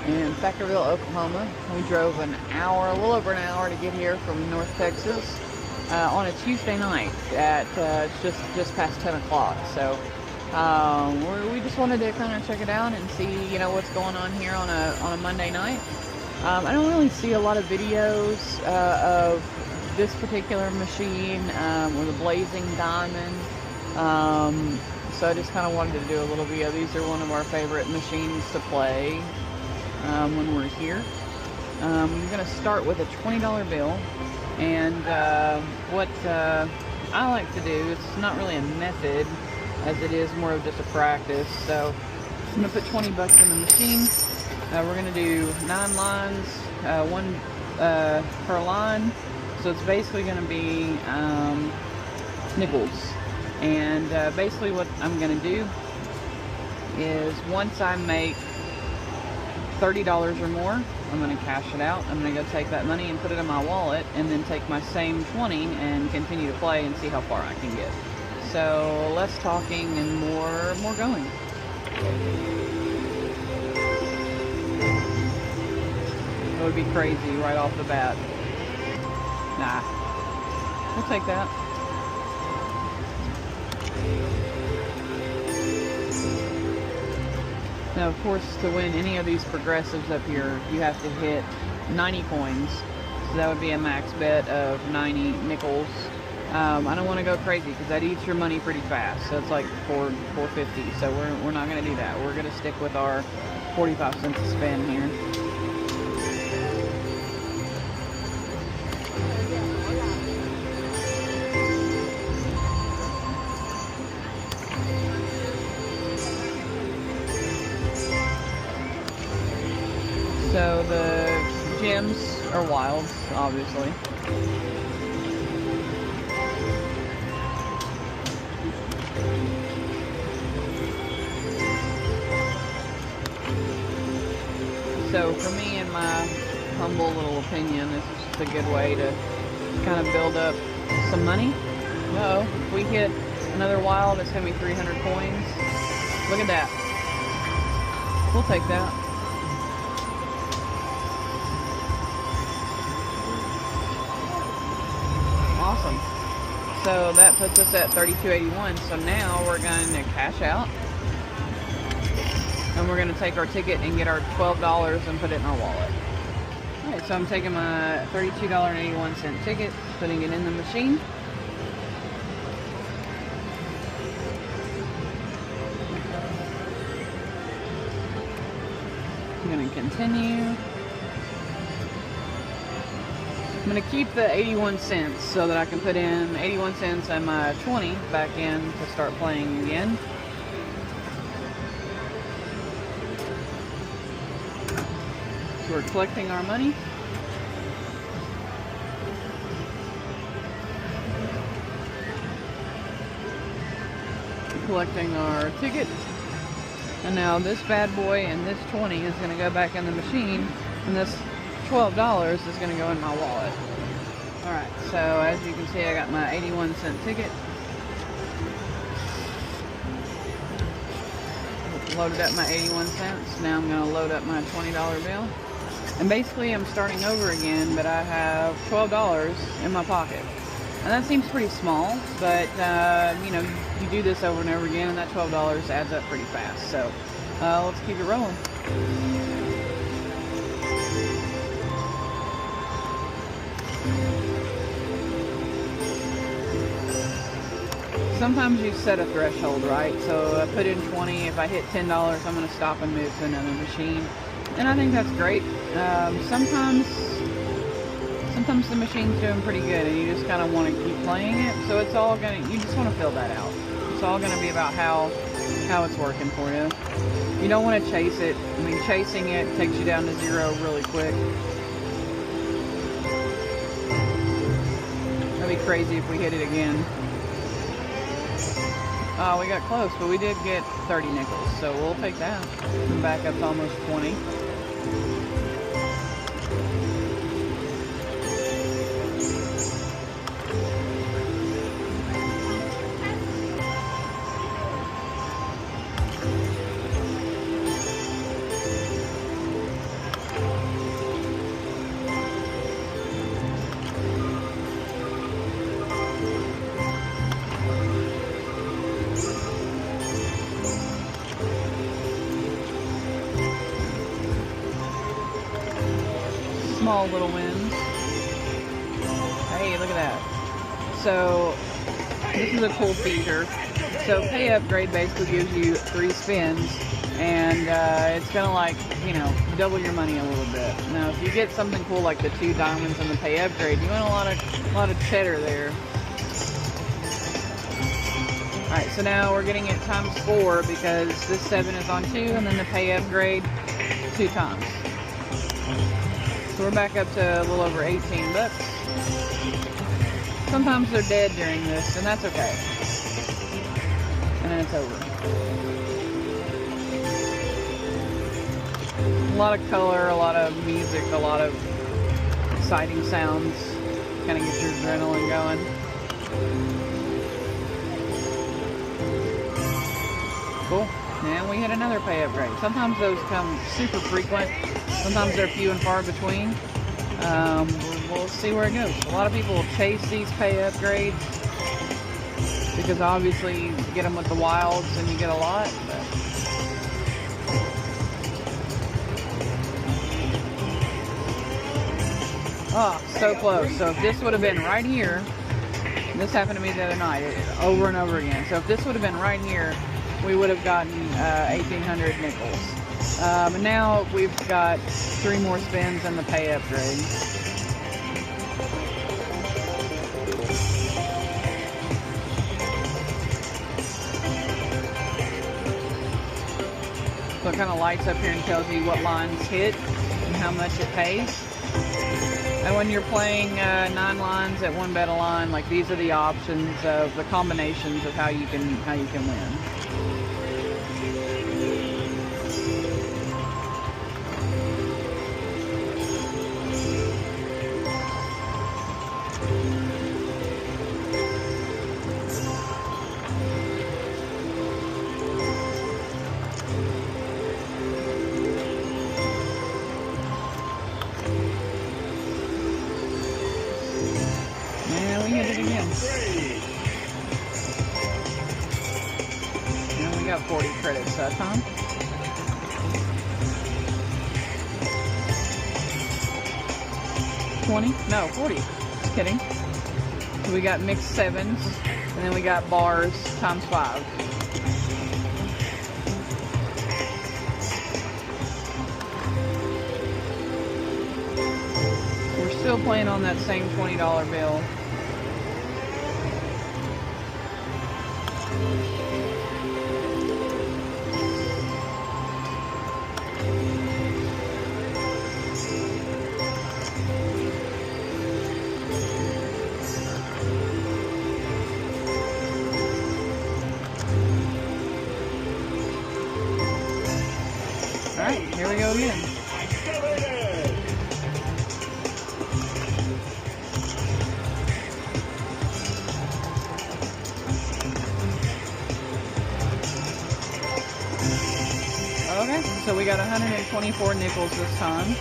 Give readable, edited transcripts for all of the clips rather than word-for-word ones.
in Thackerville, Oklahoma. We drove an hour, a little over an hour to get here from North Texas on a Tuesday night at just past 10 o'clock. So we just wanted to kind of check it out and see, you know, what's going on here on a Monday night. I don't really see a lot of videos of this particular machine with a blazing diamond. So I just kind of wanted to do a little video. These are one of our favorite machines to play when we're here. I'm going to start with a $20 bill. And what I like to do, it's not really a method as it is more of just a practice. So I'm going to put 20 bucks in the machine. We're going to do 9 lines, one per line. So it's basically going to be nickels. And basically what I'm going to do is once I make $30 or more, I'm going to cash it out. I'm going to go take that money and put it in my wallet and then take my same 20 and continue to play and see how far I can get. So less talking and more going. It would be crazy right off the bat. Nah, we'll take that. Now, of course, to win any of these progressives up here, you have to hit 90 coins. So that would be a max bet of 90 nickels. I don't want to go crazy because that eats your money pretty fast. So it's like $4.50. So we're not going to do that. We're going to stick with our 45 cents a spin here. So the gems are wilds, obviously. So for me, in my humble little opinion, this is just a good way to kind of build up some money. Uh-oh, if we hit another wild, it's going to be 300 coins. Look at that. We'll take that. Awesome. So that puts us at $32.81. So now we're going to cash out. And we're going to take our ticket and get our $12 and put it in our wallet. Alright, so I'm taking my $32.81 ticket, putting it in the machine. I'm going to continue. I'm going to keep the 81 cents so that I can put in 81 cents and my 20 back in to start playing again. So we're collecting our money. Collecting our ticket. And now this bad boy and this 20 is going to go back in the machine, and this $12 is going to go in my wallet. Alright, so as you can see, I got my 81 cent ticket. Loaded up my 81 cents. Now I'm going to load up my $20 bill. And basically I'm starting over again, but I have $12 in my pocket. And that seems pretty small, but you know, you do this over and over again and that $12 adds up pretty fast. So let's keep it rolling. Sometimes you set a threshold, right? So I put in 20. If I hit $10, I'm going to stop and move to another machine. And I think that's great. Sometimes the machine's doing pretty good and you just kind of want to keep playing it. So it's all going to, you just want to fill that out. It's all going to be about how it's working for you. You don't want to chase it. I mean, chasing it takes you down to zero really quick. That'd be crazy if we hit it again. Oh, we got close, but we did get 30 nickels, so we'll take that. Back up to almost 20. small little wins. Hey, look at that. So this is a cool feature. So pay upgrade basically gives you 3 spins, and it's gonna, like, you know, double your money a little bit. Now if you get something cool like the 2 diamonds and the pay upgrade, you want a lot of cheddar there. Alright, so now we're getting it times 4 because this 7 is on 2, and then the pay upgrade 2 times. So we're back up to a little over 18 bucks. Sometimes they're dead during this, and that's okay. And then it's over. A lot of color, a lot of music, a lot of exciting sounds. Kind of get your adrenaline going. Cool. And we hit another pay upgrade. Sometimes those come super frequent. Sometimes they're few and far between. We'll see where it goes. A lot of people chase these pay upgrades because obviously you get them with the wilds and you get a lot. But oh, so close. So if this would have been right here, this happened to me the other night, over and over again. So if this would have been right here, we would have gotten 1,800 nickels. And now we've got 3 more spins and the pay upgrade. So it kind of lights up here and tells you what lines hit and how much it pays. And when you're playing 9 lines at 1 bet a line, like, these are the options of the combinations of how you can win. And we hit it again. And we got 40 credits that time. No, 40. Just kidding. So we got mixed 7s, and then we got bars times 5. We're still playing on that same $20 bill. Alright, here we go again. Okay, so we got 124 nickels this time.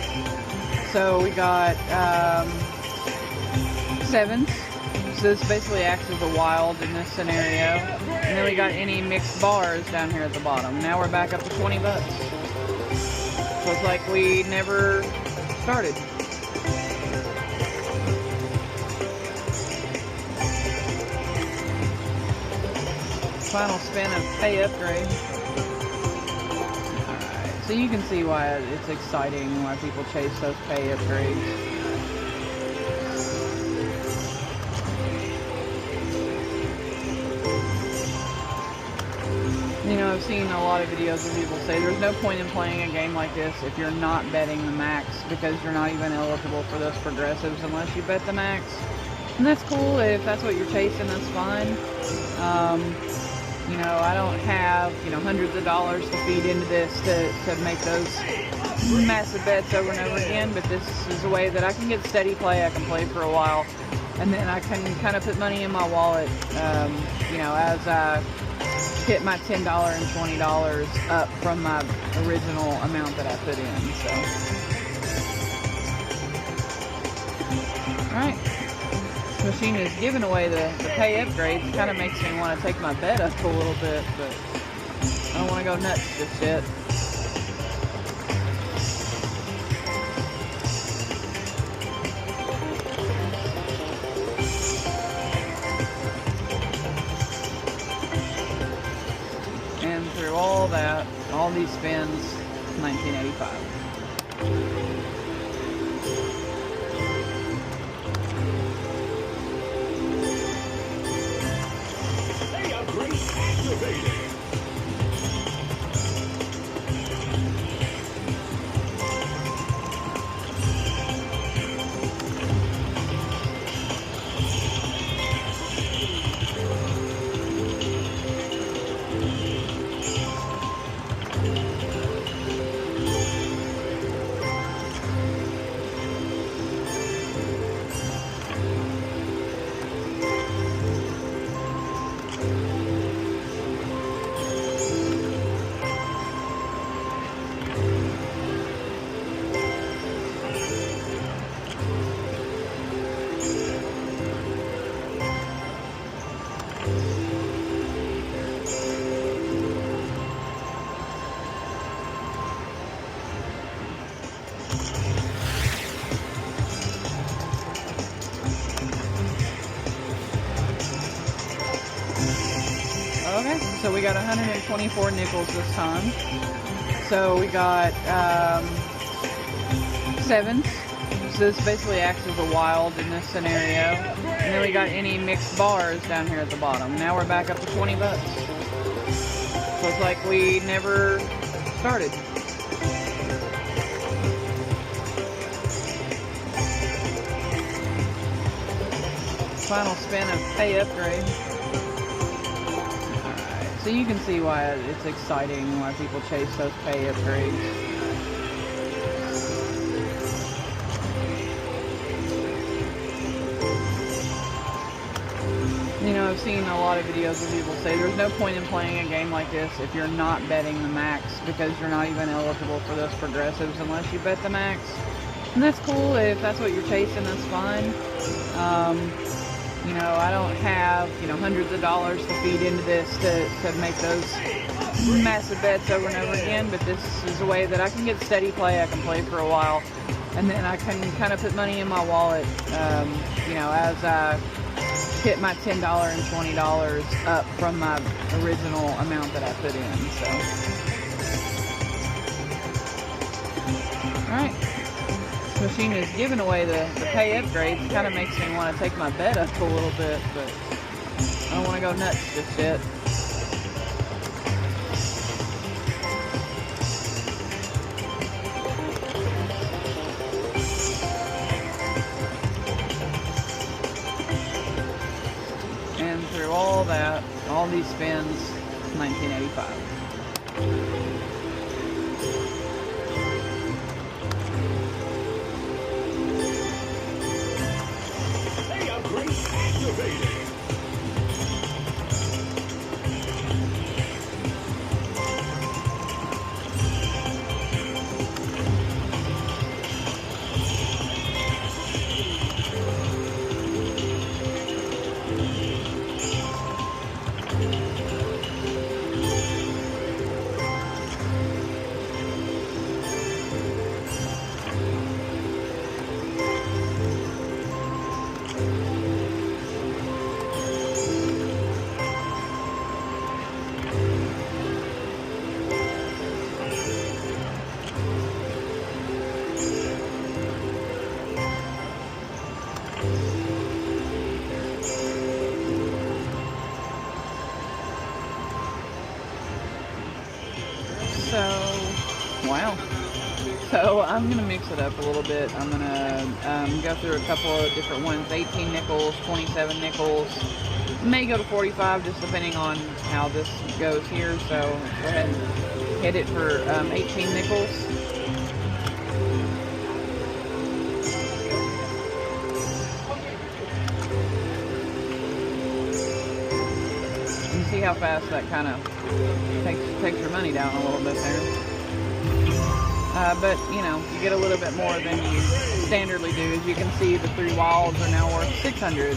So we got 7s. So this basically acts as a wild in this scenario. And then we got any mixed bars down here at the bottom. Now we're back up to 20 bucks. So it's like we never started. Final spin of pay upgrade. Alright, so you can see why it's exciting and why people chase those pay upgrades. You know, I've seen a lot of videos where people say there's no point in playing a game like this if you're not betting the max, because you're not even eligible for those progressives unless you bet the max. And that's cool. If that's what you're chasing, that's fine. You know, I don't have, you know, hundreds of dollars to feed into this to make those massive bets over and over again, but this is a way that I can get steady play. I can play for a while, and then I can kind of put money in my wallet, you know, as I hit my $10 and $20 up from my original amount that I put in. So, alright, this machine is giving away the pay upgrades. It kind of makes me want to take my bet up a little bit, but I don't want to go nuts just yet. that, all these spins, $19.85. Okay, so we got 124 nickels this time. So we got 7s. So this basically acts as a wild in this scenario. And then we got any mixed bars down here at the bottom. Now we're back up to 20 bucks. So it's like we never started. Final spin of pay upgrade. So you can see why it's exciting, why people chase those pay upgrades. You know, I've seen a lot of videos where people say there's no point in playing a game like this if you're not betting the max, because you're not even eligible for those progressives unless you bet the max. And that's cool. If that's what you're chasing, that's fine. You know, I don't have, you know, hundreds of dollars to feed into this to make those massive bets over and over again, but this is a way that I can get steady play. I can play for a while, and then I can kind of put money in my wallet, you know, as I hit my $10 and $20 up from my original amount that I put in. So, all right. Machine is giving away the pay upgrades. Kind of makes me want to take my bet up a little bit, but I don't want to go nuts just yet. And through all that, all these spins, $19.85. Wow. So I'm going to mix it up a little bit. I'm going to go through a couple of different ones. 18 nickels, 27 nickels. May go to 45 just depending on how this goes here. So let's go ahead and hit it for 18 nickels. You see how fast that kind of takes your money down a little bit there. But, you know, you get a little bit more than you standardly do. As you can see, the 3 walls are now worth 600.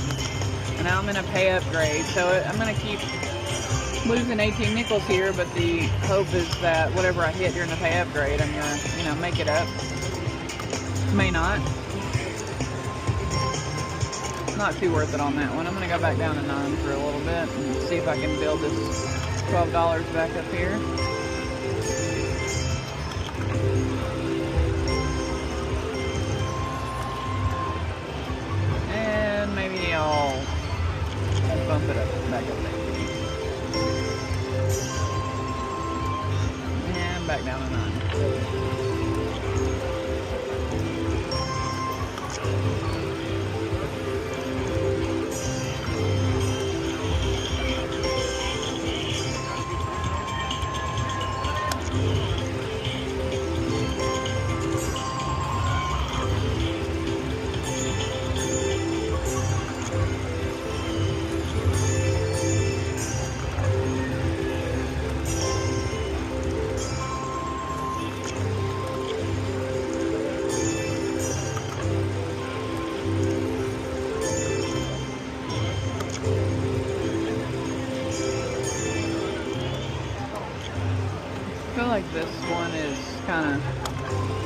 And now I'm in a pay upgrade. So I'm going to keep losing 18 nickels here, but the hope is that whatever I hit during the pay upgrade, I'm going to, you know, make it up. May not. Not too worth it on that one. I'm going to go back down to 9 for a little bit and see if I can build this $12 back up here. back down to 9. I feel like this one is kind of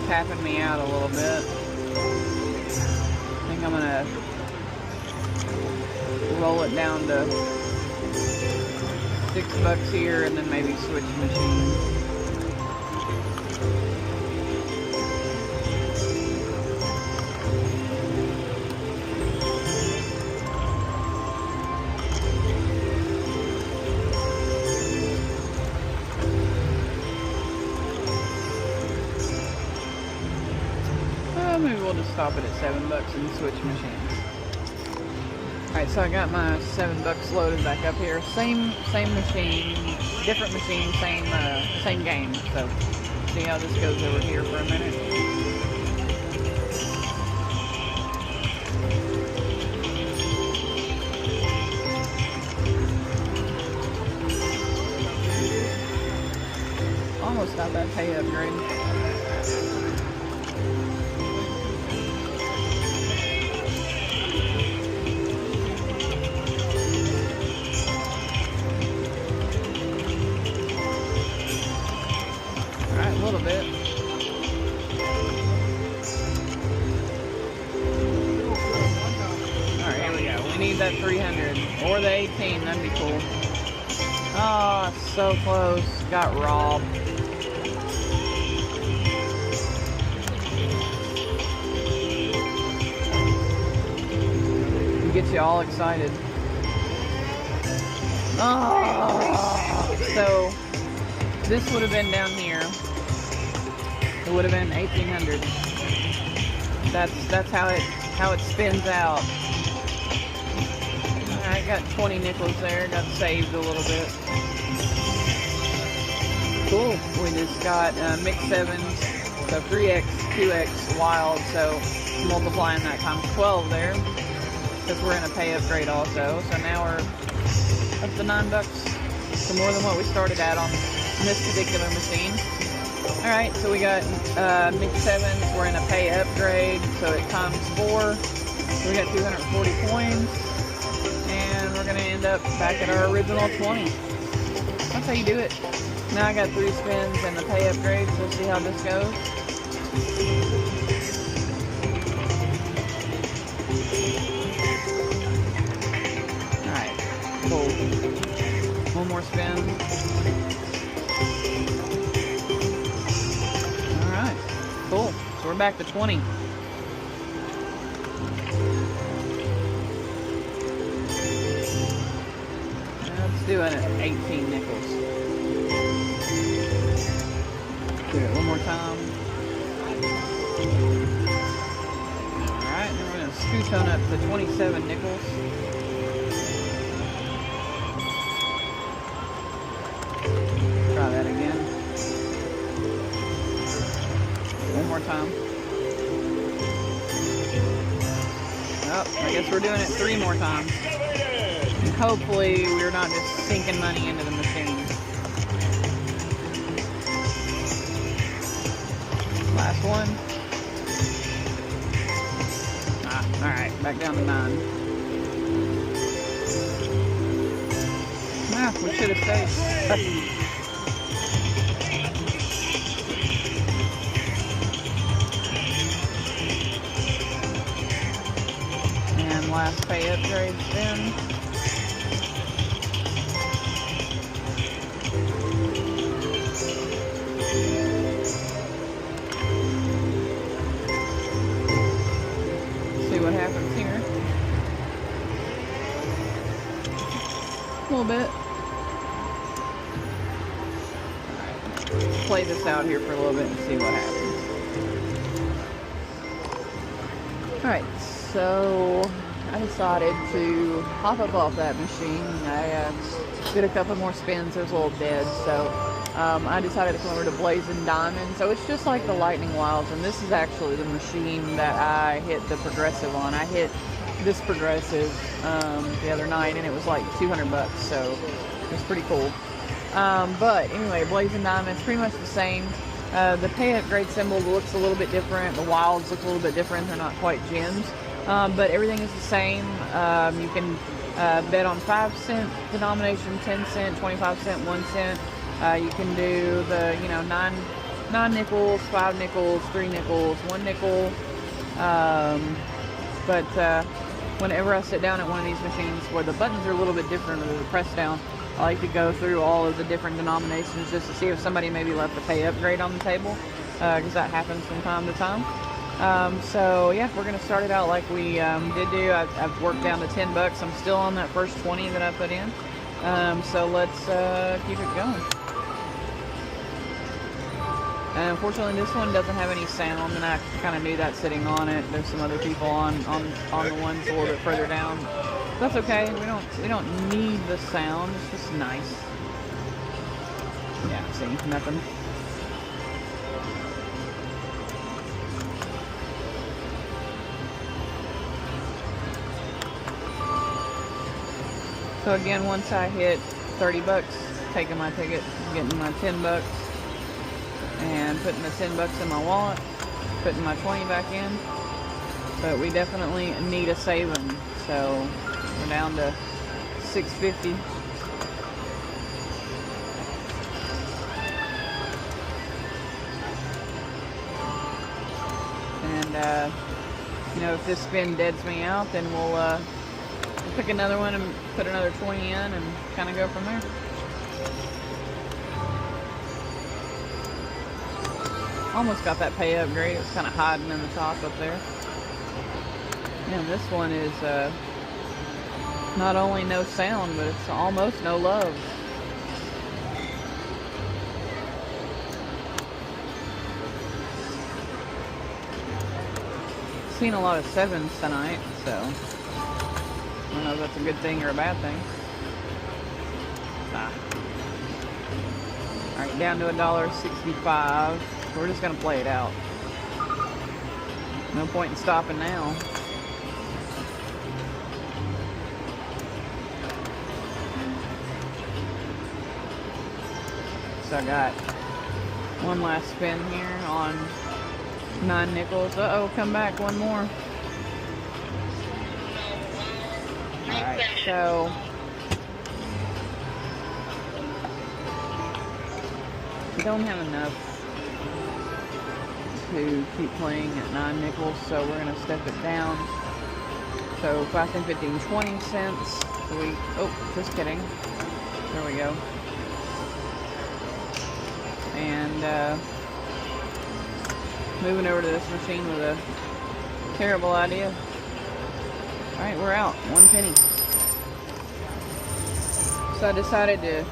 tapping me out a little bit. I think I'm gonna roll it down to $6 here and then maybe switch machines. Maybe we'll just stop it at $7 and switch machines. Alright, so I got my $7 loaded back up here. Same machine, different machine, same game. So see how this goes over here for a minute. Almost got that pay upgrade. A little bit. Alright, here we go. We need that 300 or the 18, that'd be cool. Oh, so close. Got robbed. It gets you all excited. Oh, so this would have been down here. It would have been 1,800. That's how it spins out. I got 20 nickels there. Got saved a little bit. Cool. We just got mixed sevens, so 3x, 2x wild. So multiplying that times 12 there, because we're in a pay upgrade also. So now we're up to $9, so more than what we started at on this particular machine. Alright, so we got mixed sevens, we're in a pay upgrade, so it times 4, so we got 240 coins, and we're going to end up back at our original 20. That's how you do it. Now I got 3 spins and the pay upgrade, so we'll see how this goes. Alright, cool. One more spin. Cool. So we're back to 20. Let's do it at 18 nickels. Do it one more time. Alright, then we're going to scooch on up to 27 nickels. Try that again. One more time. Oh, I guess we're doing it 3 more times. And hopefully we're not just sinking money into the machine. Last one. Alright, back down to 9. We should have stayed. Last pay upgrade spin. See what happens here. A little bit. All right. play this out here for a little bit and see what happens. Alright, so I decided to hop up off that machine. I did a couple more spins. There's a little dead, so I decided to come over to Blazing Diamond. So it's just like the Lightning Wilds, and this is actually the machine that I hit the progressive on. I hit this progressive the other night, and it was like 200 bucks, so it was pretty cool. But anyway, Blazing Diamond's pretty much the same. The pay upgrade symbol looks a little bit different. The wilds look a little bit different. They're not quite gems, but everything is the same. You can bet on 5-cent denomination, 10 cent, 25 cent, 1 cent. You can do the, you know, 9 nickels, 5 nickels, 3 nickels, 1 nickel. But whenever I sit down at one of these machines where the buttons are a little bit different or the press down, I like to go through all of the different denominations just to see if somebody maybe left a pay upgrade on the table, because that happens from time to time. So yeah, we're gonna start it out like we did do. I've worked down to 10 bucks. I'm still on that first 20 that I put in. So let's keep it going. And unfortunately, this one doesn't have any sound, and I kind of knew that sitting on it. There's some other people on the ones a little bit further down. That's okay. We don't need the sound. It's just nice. Yeah, see, nothing. So again, once I hit 30 bucks, taking my ticket, getting my 10 bucks, and putting the 10 bucks in my wallet, putting my 20 back in. But we definitely need a saving, so we're down to $6.50. And you know, if this spin deads me out, then we'll pick another one and put another 20 in and kind of go from there. Almost got that pay upgrade. It's kind of hiding in the top up there. And this one is not only no sound, but it's almost no love. Seen a lot of 7s tonight, so I don't know if that's a good thing or a bad thing. Alright, down to $1.65. We're just gonna play it out. No point in stopping now. So I got one last spin here on 9 nickels. Uh-oh, come back one more. Alright, so we don't have enough to keep playing at 9 nickels, so we're going to step it down. So 5, 10, 15, 20 cents. So we, oh, just kidding. There we go. And moving over to this machine with a terrible idea. Alright, we're out. 1 penny. So I decided to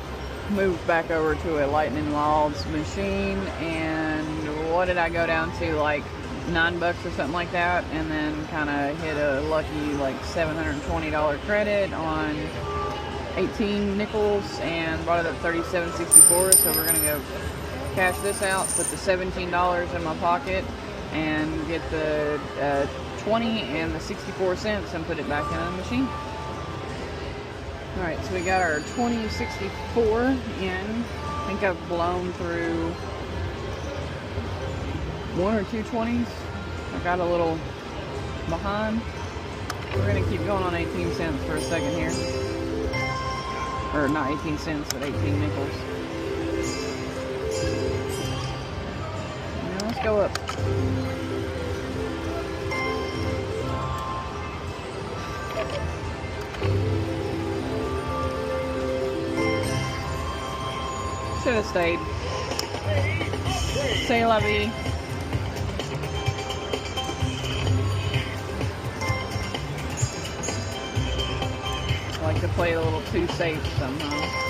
move back over to a Lightning Wilds machine, and what did I go down to, like 9 bucks or something like that, and then kind of hit a lucky like $720 credit on 18 nickels and brought it up $37.64. So we're gonna go cash this out, put the $17 in my pocket, and get the 20 and the 64 cents and put it back in the machine. Alright, so we got our 2064 in. I think I've blown through 1 or 2 20s. I got a little behind. We're going to keep going on 18 cents for a second here. Or not 18 cents, but 18 nickels. Now let's go up. Should have stayed. C'est la vie. I like to play a little too safe somehow.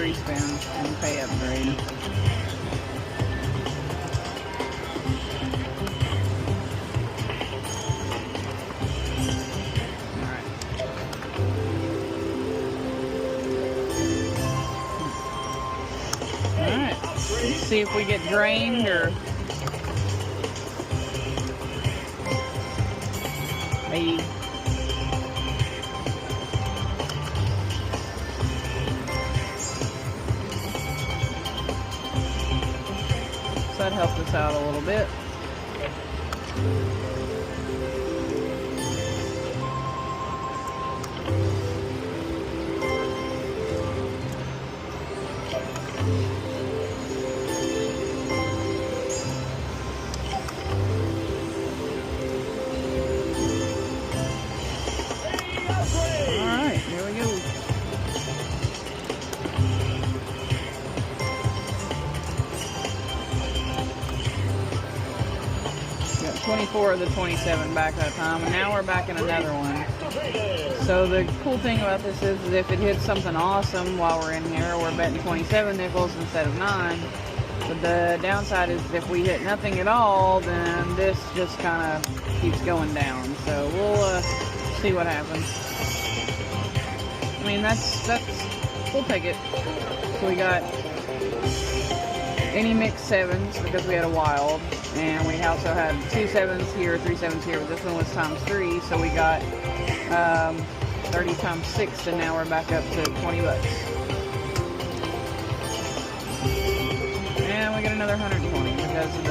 3 spins and pay upgrade. Alright. Let's see if we get drained or... Hey. So that helped us out a little bit. Alright, here we go. Got 24 of the 27 back that time, and now we're back in another one. So the cool thing about this is if it hits something awesome while we're in here, we're betting 27 nickels instead of 9. But the downside is if we hit nothing at all, then this just kind of keeps going down. So we'll see what happens. I mean, we'll take it. So we got any mixed 7s because we had a wild, and we also had 2 7s here, 3 7s here, but this one was times 3, so we got 30 times 6, and now we're back up to 20 bucks. And we get another 120 because of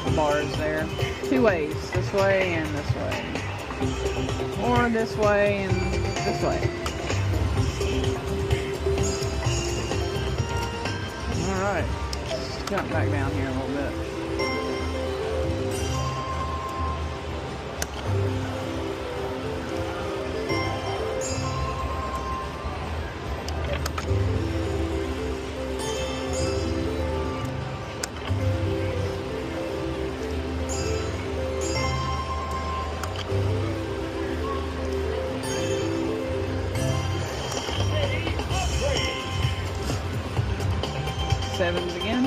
the bars there. 2 ways, this way and this way. Or this way and this way. Alright, let's jump back down here a little bit. Sevens again.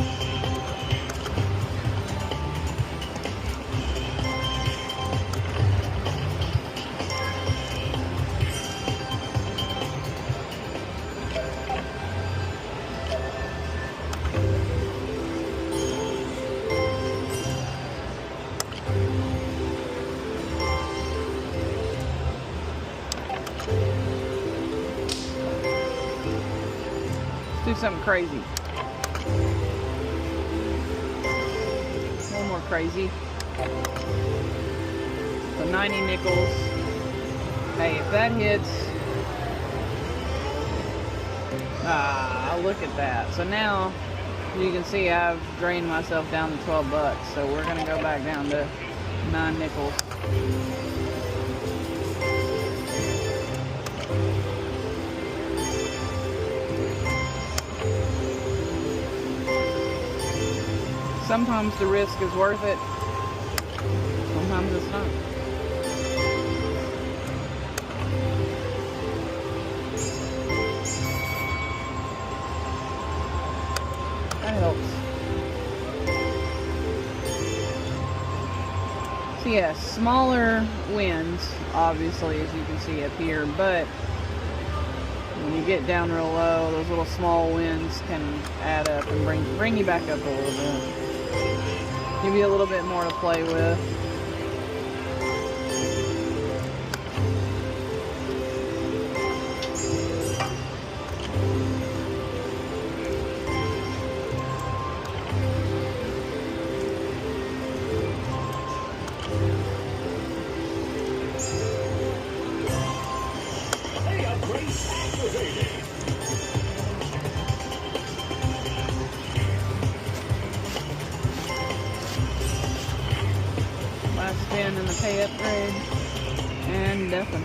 Let's do something crazy. One more crazy. So 90 nickels. Hey, if that hits, look at that. So now you can see I've drained myself down to 12 bucks. So we're gonna go back down to 9 nickels. Sometimes the risk is worth it, sometimes it's not. That helps. So yeah, smaller wins, obviously, as you can see up here, but when you get down real low, those little small wins can add up and bring you back up a little bit. Give you a little bit more to play with. Last spin in the pay upgrade, and nothing.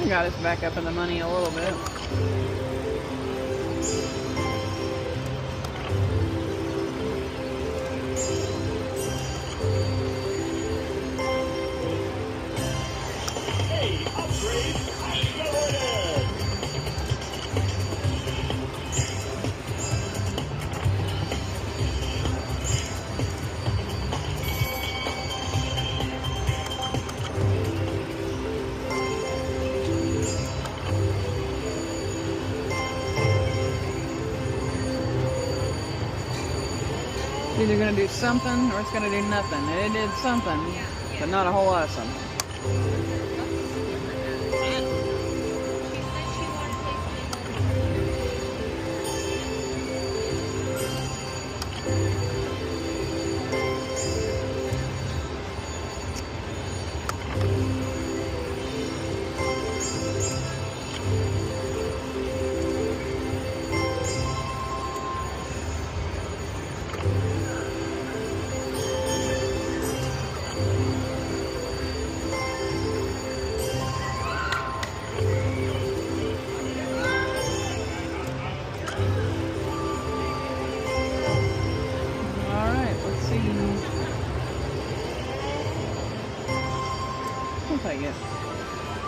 Got us back up in the money a little bit. It's either going to do something or it's going to do nothing. And it did something, but not a whole lot of something.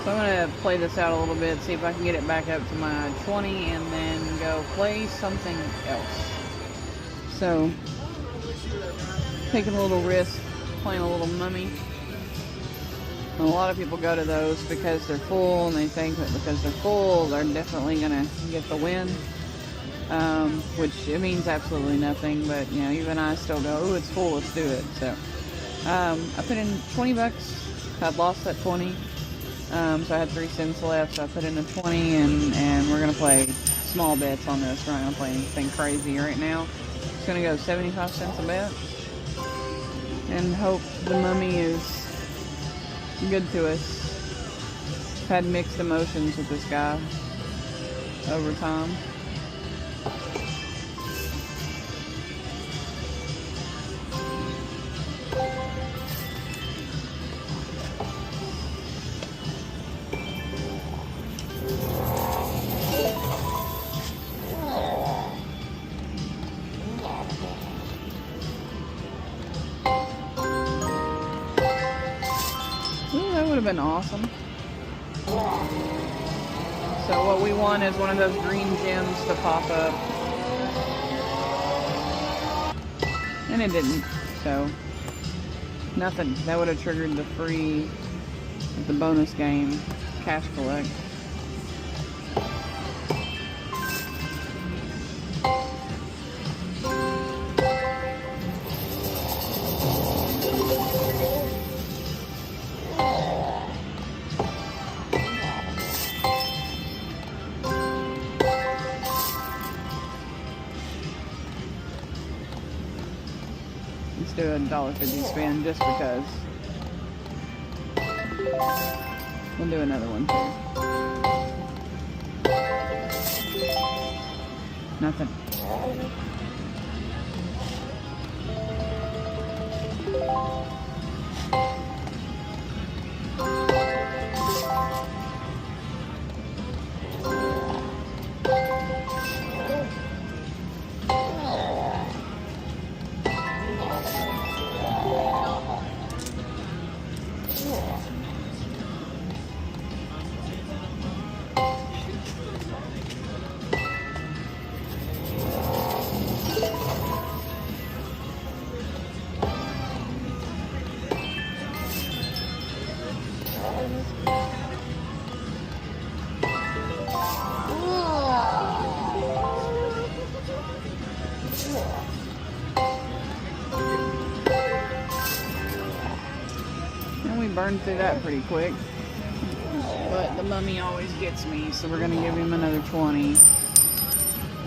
So I'm going to play this out a little bit, see if I can get it back up to my 20, and then go play something else. So, taking a little risk, playing a little mummy. And a lot of people go to those because they're full, and they think that because they're full, they're definitely going to get the win. Which it means absolutely nothing, but you know, even I still go, oh, it's full, let's do it. So, I put in 20 bucks. I'd lost that 20. So I had 3 cents left, so I put in a 20, and we're going to play small bets on this. We're not going to play anything crazy right now. It's going to go 75 cents a bet, and hope the mummy is good to us. Had mixed emotions with this guy over time. Would have been awesome. So what we want is one of those green gems to pop up, and it didn't. So nothing. That would have triggered the free, the bonus game, cash collect. Let's do a $1.50 spin just because. We'll do another one too. Nothing. And we burned through that pretty quick. But the mummy always gets me, so we're going to give him another 20.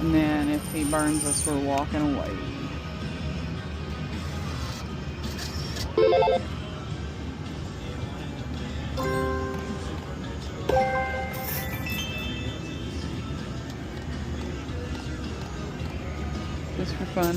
And then if he burns us, we're walking away. Just for fun.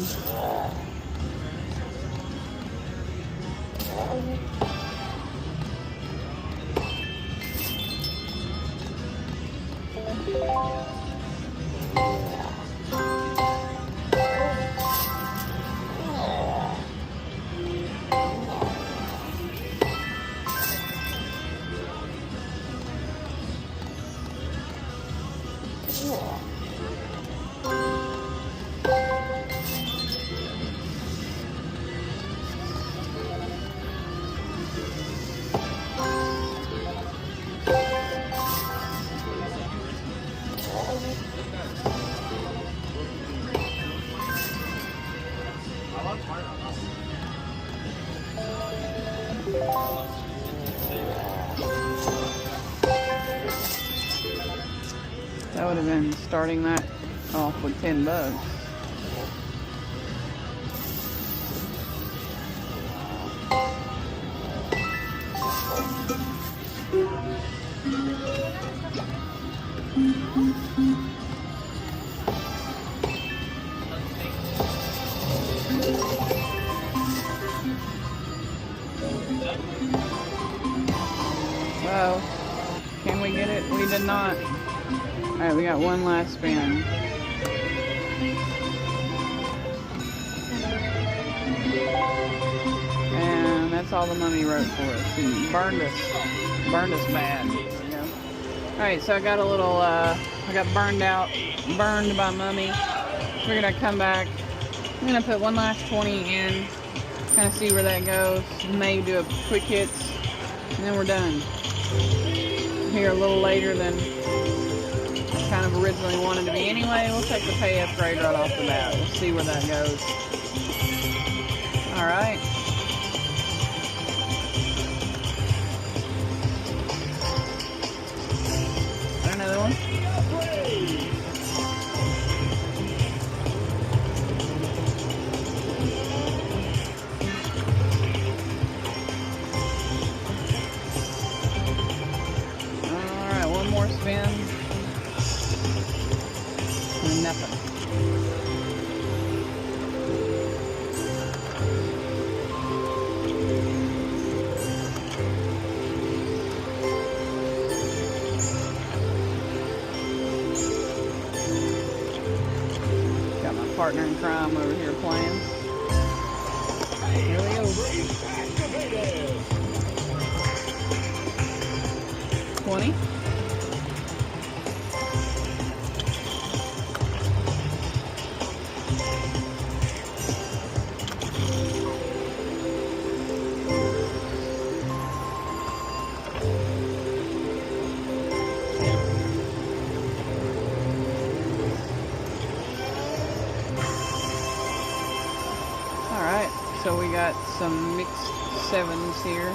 That would have been starting that off with 10 bucks. Wow. Can we get it? We did not. Alright, we got one last spin. And that's all the money wrote for us. He burned us bad. Alright, so I got a little, I got burned by Mummy. We're gonna come back. I'm gonna put one last 20 in, kind of see where that goes. Maybe do a quick hits, and then we're done. Here a little later than kind of originally wanted to be anyway. We'll take the pay upgrade right off the bat. We'll see where that goes. Alright. Another one. Alright, one more spin. Nothing. Got my partner in crime over here playing. Here we go. 20. So we got some mixed sevens here.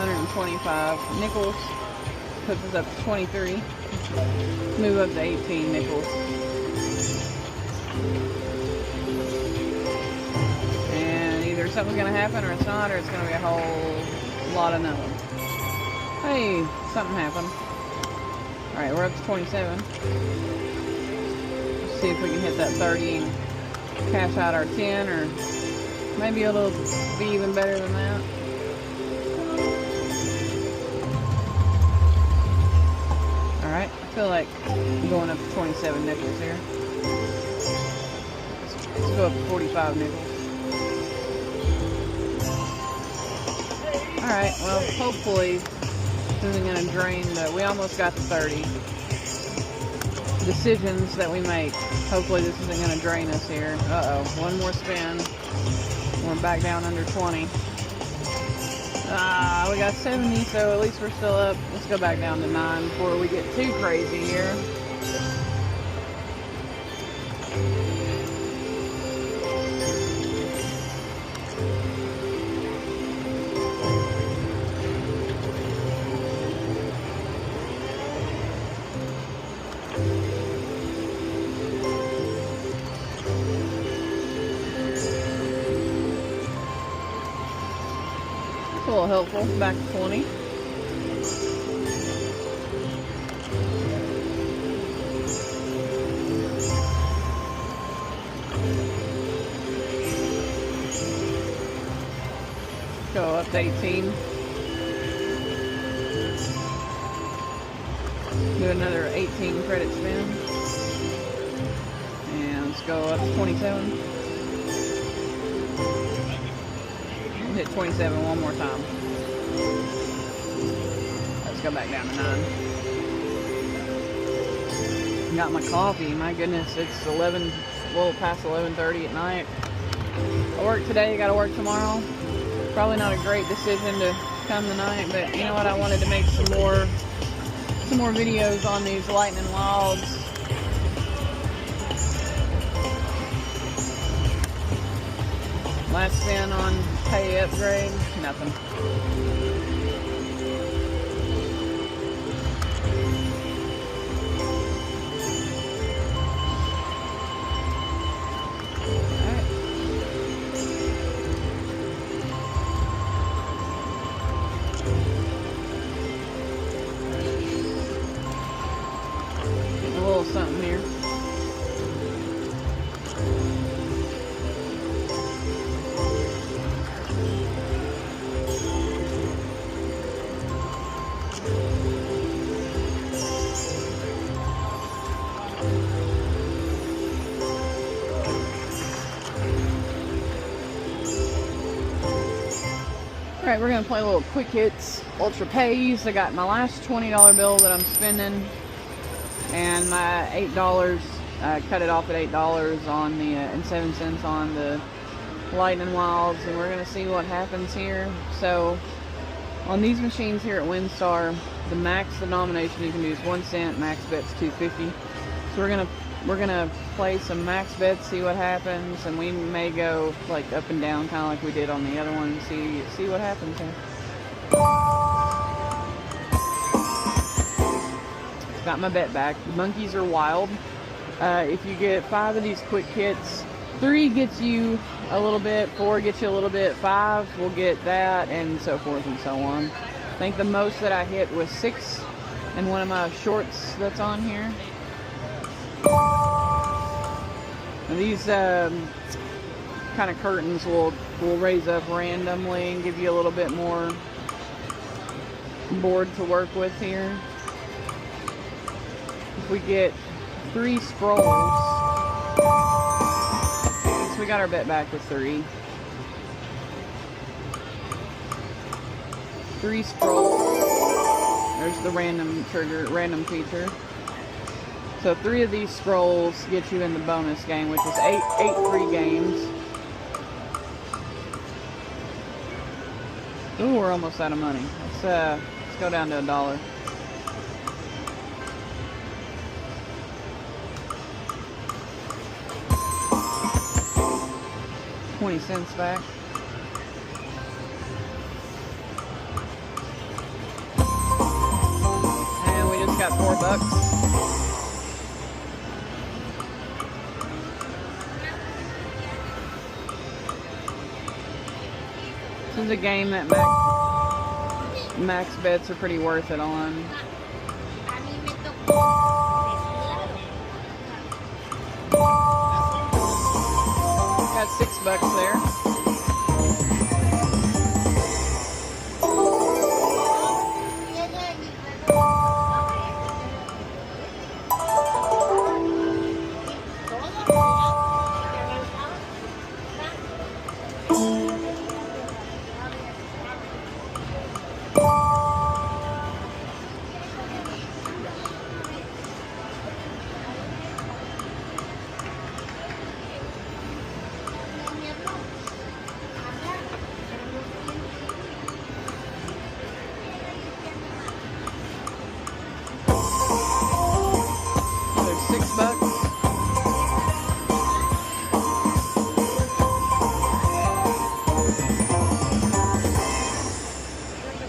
125 nickels. Puts us up to 23. Move up to 18 nickels. And either something's going to happen or it's not, or it's going to be a whole lot of nothing. Hey, something happened. Alright, we're up to 27. Let's see if we can hit that 30 and cash out our 10, or maybe it'll be even better than that. Alright, I feel like going up to 27 nickels here. Let's go up to 45 nickels. Alright, well, hopefully this isn't going to drain we almost got to 30. Decisions that we make. Hopefully this isn't going to drain us here. Uh-oh, one more spin. We're back down under 20. We got 70, so at least we're still up. Let's go back down to 9 before we get too crazy here. A little helpful. Back to 20. Go up to 18. Do another 18 credit spin. And let's go up to 27. Hit 27 one more time. Let's go back down to 9. Got my coffee. My goodness, it's 11, a little past 11:30 at night. I work today, got to work tomorrow. Probably not a great decision to come tonight, but you know what? I wanted to make some more videos on these Lightning Wilds. Last spin on pay upgrade, nothing. Something here. Alright, we're going to play a little quick hits, ultra pays. I got my last $20 bill that I'm spending. And my $8, cut it off at $8 on the and 7 cents on the Lightning Wilds, and we're gonna see what happens here. So on these machines here at Winstar, the max denomination you can do is 1 cent. Max bet's $2.50. So we're gonna play some max bets, see what happens, and we may go like up and down, kind of like we did on the other one, and see what happens here. Got my bet back. The monkeys are wild. If you get 5 of these quick hits, 3 gets you a little bit, 4 gets you a little bit, 5 will get that, and so forth and so on. I think the most that I hit was 6 in one of my shorts that's on here. And these kind of curtains will raise up randomly and give you a little bit more board to work with here. If we get 3 scrolls, so we got our bet back with 3. 3 scrolls. There's the random trigger, random feature. So 3 of these scrolls get you in the bonus game, which is 8 free games. Ooh, we're almost out of money. Let's go down to $1. 20 cents back. And we just got $4. This is a game that max bets are pretty worth it on. Got $6 there.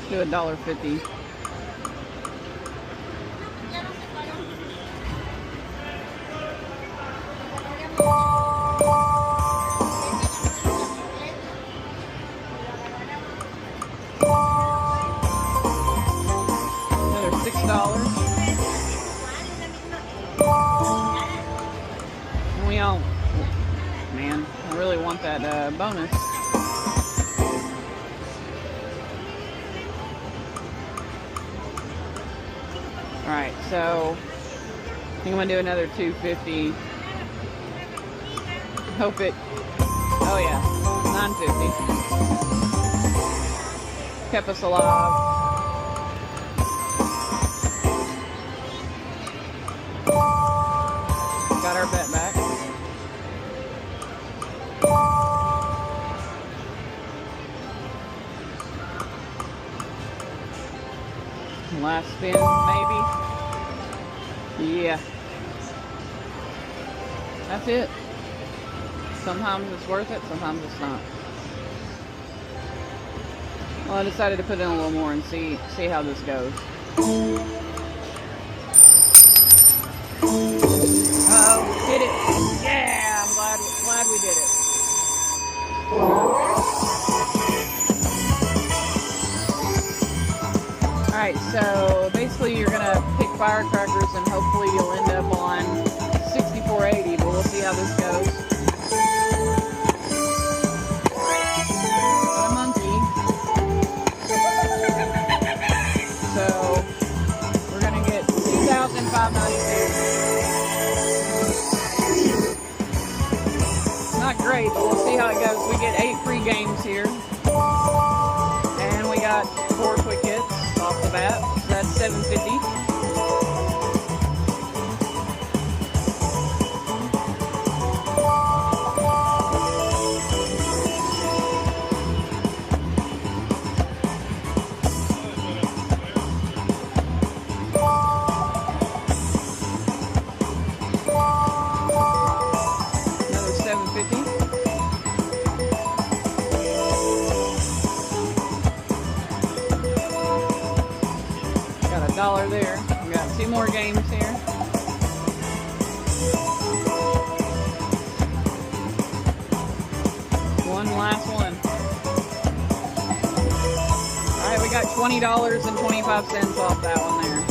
Do $1.50. Another $6. And we all, man, I really want that bonus. Alright, so I think I'm gonna do another 250. Hope it, oh yeah, 950. Kept us alive. Got our bet back. Last spin, maybe. Yeah. That's it. Sometimes it's worth it, sometimes it's not. Well, I decided to put in a little more and see how this goes. Uh-oh, hit it. Yeah, I'm glad we did it. Alright, so basically you're gonna pick firecrackers and hopefully you'll end up on 64.80, but we'll see how this goes. Got a monkey. So we're gonna get 2,592. Not great, but we'll see how it goes. We get 8 free games here. And we got 4 quick hits off the bat. So that's 750. Another 750. $1 there. We got 2 more games here. One last one. Alright, we got $20.25 off that one there.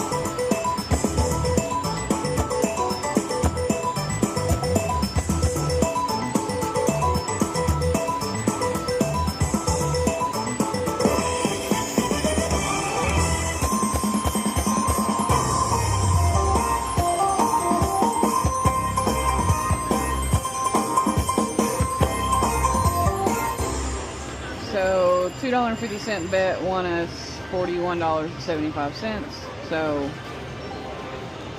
So $2.50 bet won us $41.75. So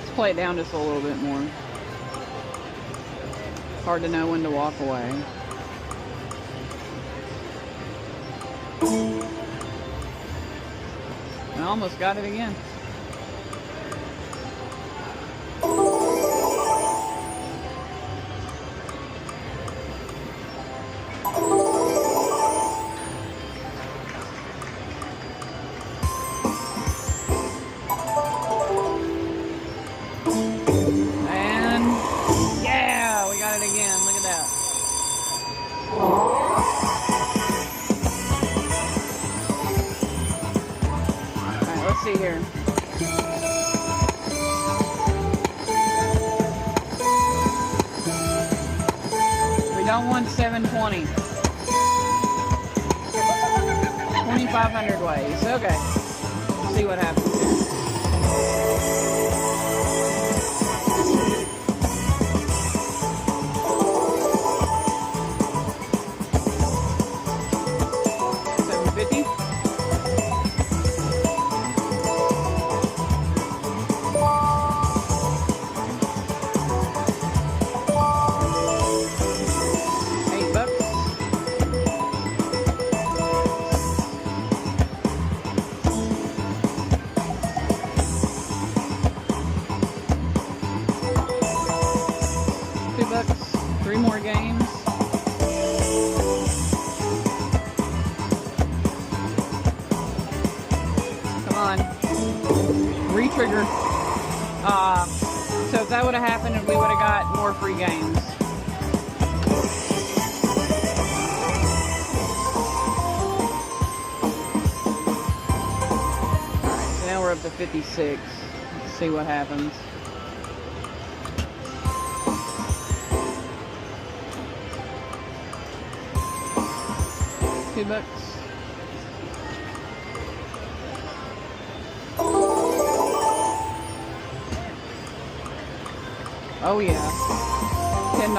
let's play it down just a little bit more. Hard to know when to walk away. I almost got it again. And yeah, we got it again. Look at that. Alright, let's see here. We don't want 720. 2,500 ways. Okay. Let's see what happens here. $2. 3 more games. Come on. Re-trigger. So if that would have happened, we would have got more free games. Alright, so now we're up to 56. Let's see what happens. $2. Oh yeah. $10.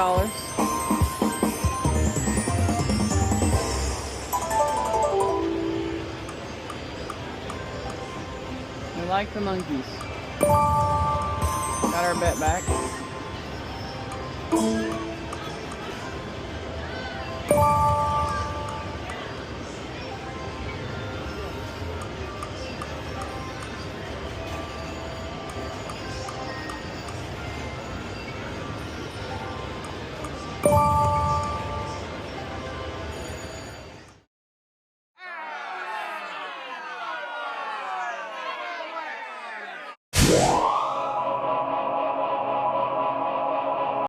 We like the monkeys. Got our bet back.